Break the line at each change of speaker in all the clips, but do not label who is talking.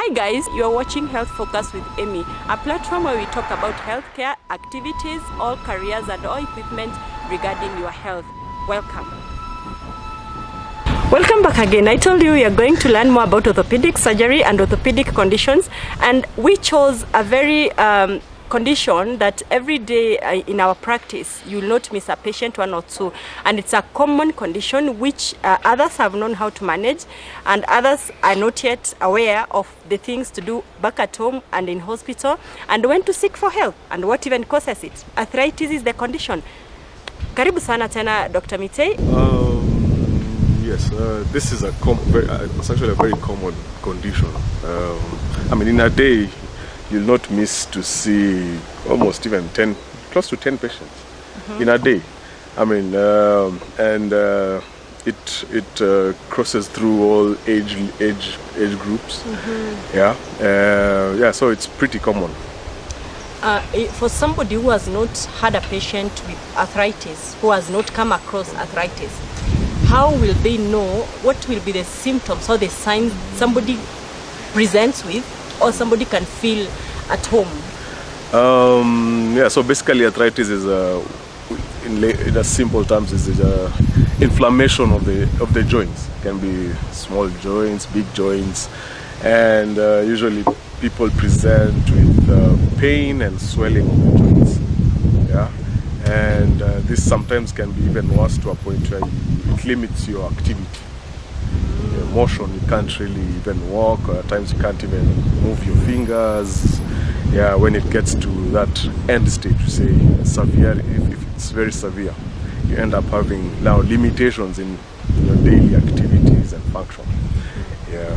Hi guys, you are watching Health Focus with Amy, a platform where we talk about healthcare, activities, all careers and all equipment regarding your health. Welcome. Welcome back again. I told you we are going to learn more about orthopedic surgery and orthopedic conditions, and we chose a very condition that every day in our practice you will not miss a patient, one or two, and it's a common condition which others have known how to manage and others are not yet aware of the things to do back at home and in hospital, and when to seek for help and what even causes it. Arthritis is the condition. Karibu sana tena Dr. Mitei.
Yes, this is it's actually a very common condition. I mean, in a day you'll not miss to see almost even close to 10 patients in a day. I mean, it crosses through all age groups. Yeah, so it's pretty common.
For somebody who has not had a patient with arthritis, who has not come across arthritis, how will they know what will be the symptoms or the signs somebody presents with or somebody can feel at home?
Yeah, so basically arthritis is in a simple terms is inflammation of the joints. It can be small joints, big joints, and usually people present with pain and swelling of the joints. Yeah, and this sometimes can be even worse to a point where it limits your activity. Motion, you can't really even walk, or at times you can't even move your fingers. Yeah, when it gets to that end stage, you say severe, if it's very severe, you end up having now limitations in your daily activities and function. Yeah.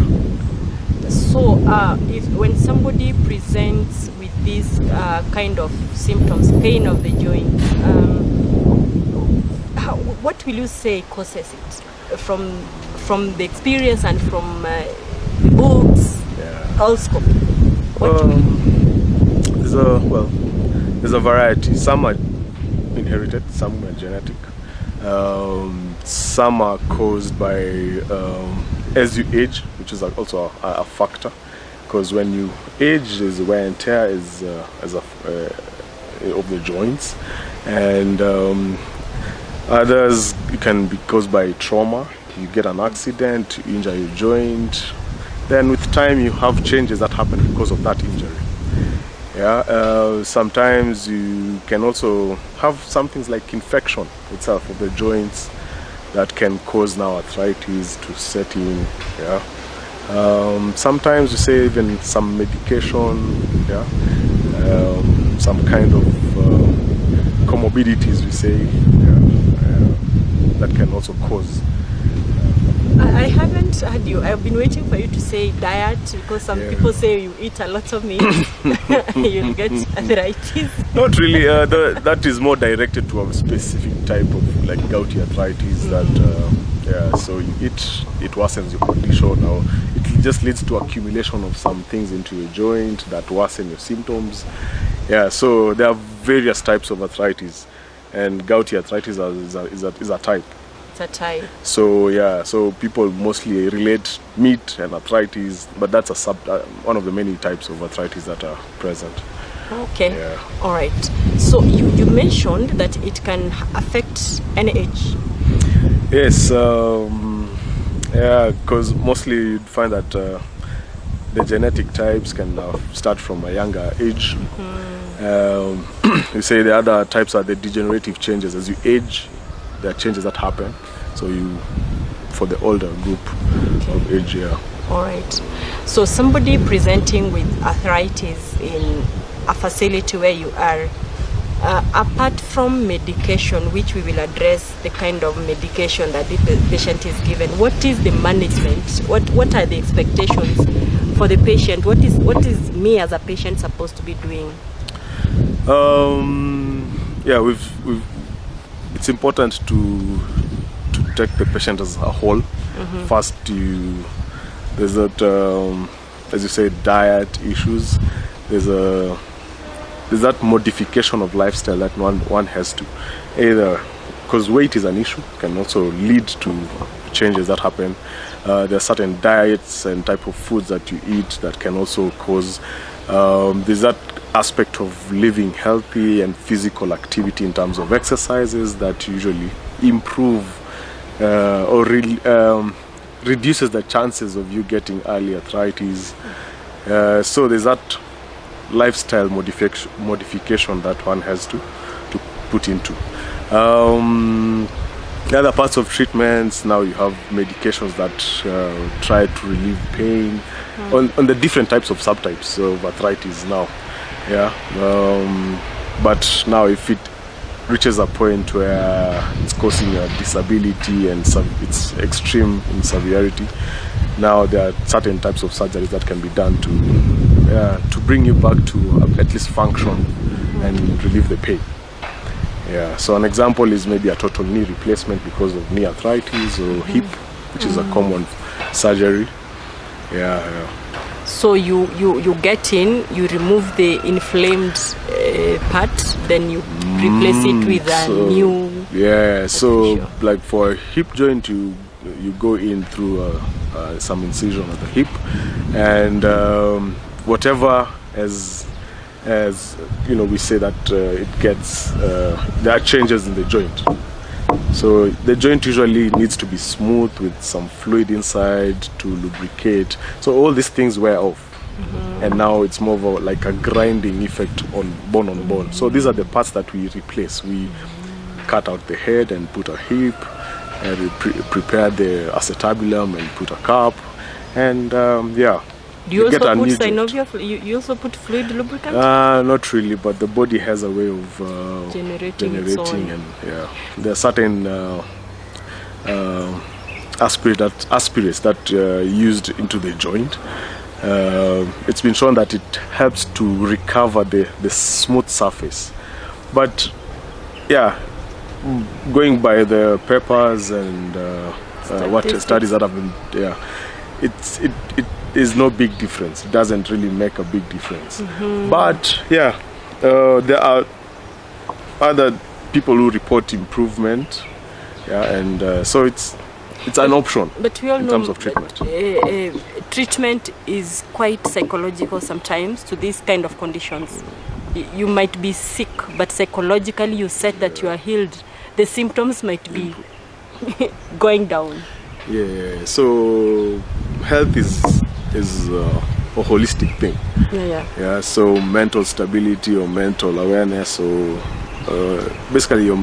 So when somebody presents with these kind of symptoms, pain of the joint, what will you say causes it? From the experience and from books, all scope.
There's a variety. Some are inherited, some are genetic, some are caused by as you age, which is also a factor, because when you age, there's wear and tear of the joints, and others can be caused by trauma. You get an accident, you injure your joint, then with time you have changes that happen because of that injury. Yeah, sometimes you can also have some things like infection itself of the joints that can cause now arthritis to set in. Yeah, sometimes you say even some medication, yeah, some kind of comorbidities we say, that can also cause.
I haven't heard you. I've been waiting for you to say diet, because some people say you eat a lot of meat, you'll get arthritis.
Not really. That is more directed to a specific type of like gouty arthritis. That so you eat, it worsens your condition, or it just leads to accumulation of some things into your joint that worsen your symptoms. Yeah, so there are various types of arthritis, and gouty arthritis is a type. So yeah, so people mostly relate meat and arthritis, but that's one of the many types of arthritis that are present.
Okay.
Yeah.
All right. So you mentioned that it can affect any age.
Yes. Yeah, because mostly you'd find that the genetic types can start from a younger age. You say the other types are the degenerative changes. As you age, there are changes that happen. So for the older group of age, yeah.
All right. So somebody presenting with arthritis in a facility where you are, apart from medication, which we will address the kind of medication that the patient is given, what is the management? What are the expectations for the patient? What is me as a patient supposed to be doing?
Yeah, it's important to take the patient as a whole. First, there's that, as you say, diet issues. There's that modification of lifestyle that one has to, either because weight is an issue, can also lead to changes that happen. There are certain diets and type of foods that you eat that can also cause. There's that aspect of living healthy and physical activity in terms of exercises that usually improve or reduces the chances of you getting early arthritis. So there's that lifestyle modification that one has to put into. The other parts of treatments, now you have medications that try to relieve pain on the different types of subtypes of arthritis now. Yeah, but now if it reaches a point where it's causing a disability and it's extreme in severity, now there are certain types of surgeries that can be done to bring you back to at least function and relieve the pain. Yeah, so an example is maybe a total knee replacement because of knee arthritis or hip, which is a common surgery. Yeah.
So you get in, you remove the inflamed part, then you replace it with a new.
Yeah, so like for a hip joint, you go in through some incision of the hip, and whatever as we say that it gets there are changes in the joint. So the joint usually needs to be smooth with some fluid inside to lubricate. So all these things wear off, and now it's more of like a grinding effect on bone. So these are the parts that we replace. We cut out the head and put a hip, and we prepare the acetabulum and put a cup, and
Do you also put synovial? You also put fluid lubricant?
Not really, but the body has a way of generating and there are certain aspirates that used into the joint. It's been shown that it helps to recover the smooth surface. But going by the papers and studies that have been it is no big difference. It doesn't really make a big difference. But there are other people who report improvement, and so it's an option.
But we all
in
know
terms of treatment.
Treatment is quite psychological sometimes to these kind of conditions. You might be sick, but psychologically you said that you are healed. The symptoms might be going down.
Yeah, so health is a holistic thing. Yeah, so mental stability or mental awareness or basically your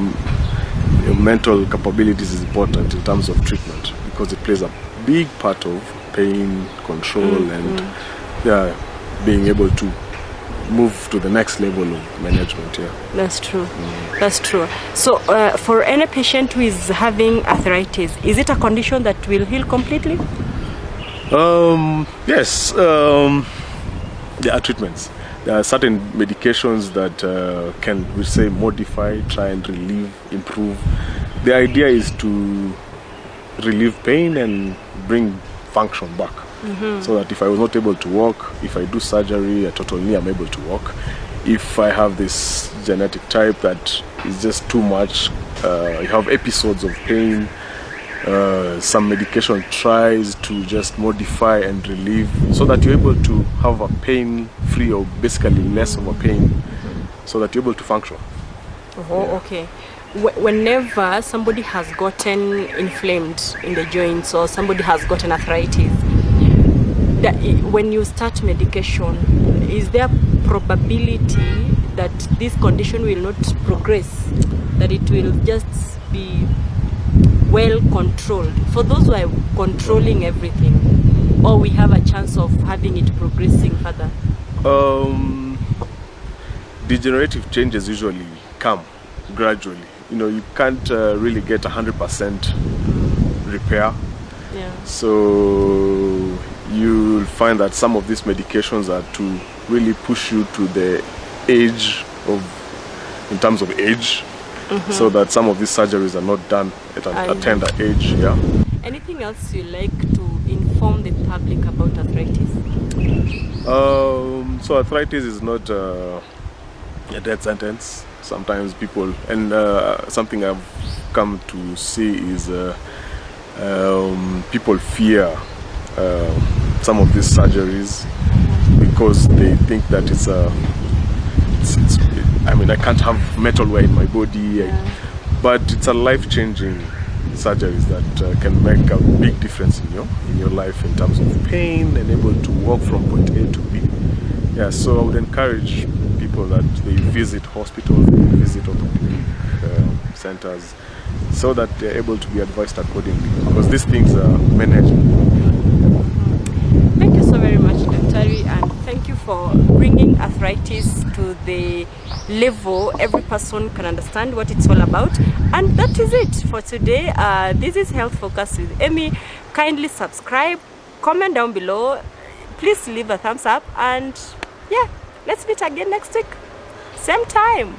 mental capabilities is important in terms of treatment because it plays a big part of pain control and being able to move to the next level of management.
That's true. That's true. So for any patient who is having arthritis, is it a condition that will heal completely?
Yes, there are treatments. There are certain medications that can, we say, modify, try and relieve, improve. The idea is to relieve pain and bring function back. So that if I was not able to walk, if I do surgery, a total knee, I'm able to walk. If I have this genetic type that is just too much, you have episodes of pain, some medication tries to just modify and relieve so that you're able to have a pain-free or basically less of a pain so that you're able to function.
Okay. Whenever somebody has gotten inflamed in the joints or somebody has gotten arthritis, when you start medication, is there probability that this condition will not progress, that it will just be well controlled for those who are controlling everything, or we have a chance of having it progressing further?
Degenerative changes usually come gradually. You can't really get 100% repair. So you'll find that some of these medications are to really push you to the age of, in terms of age, so that some of these surgeries are not done at a tender age.
Anything else you like to inform the public about arthritis?
So arthritis is not a death sentence. Sometimes people, and something I've come to see is People fear some of these surgeries because they think that I mean, I can't have metalware in my body, but it's a life-changing surgeries that can make a big difference in your life in terms of pain and able to walk from point A to B. Yeah, so I would encourage people that they visit hospitals, they visit orthopedic centers, so that they're able to be advised accordingly, because these things are manageable.
Thank you so very much, Daktari, and thank you for bringing arthritis to the level every person can understand what it's all about. And that is it for today. This is Health Focus with Amy. Kindly subscribe, comment down below, please leave a thumbs up, and yeah, let's meet again next week, same time.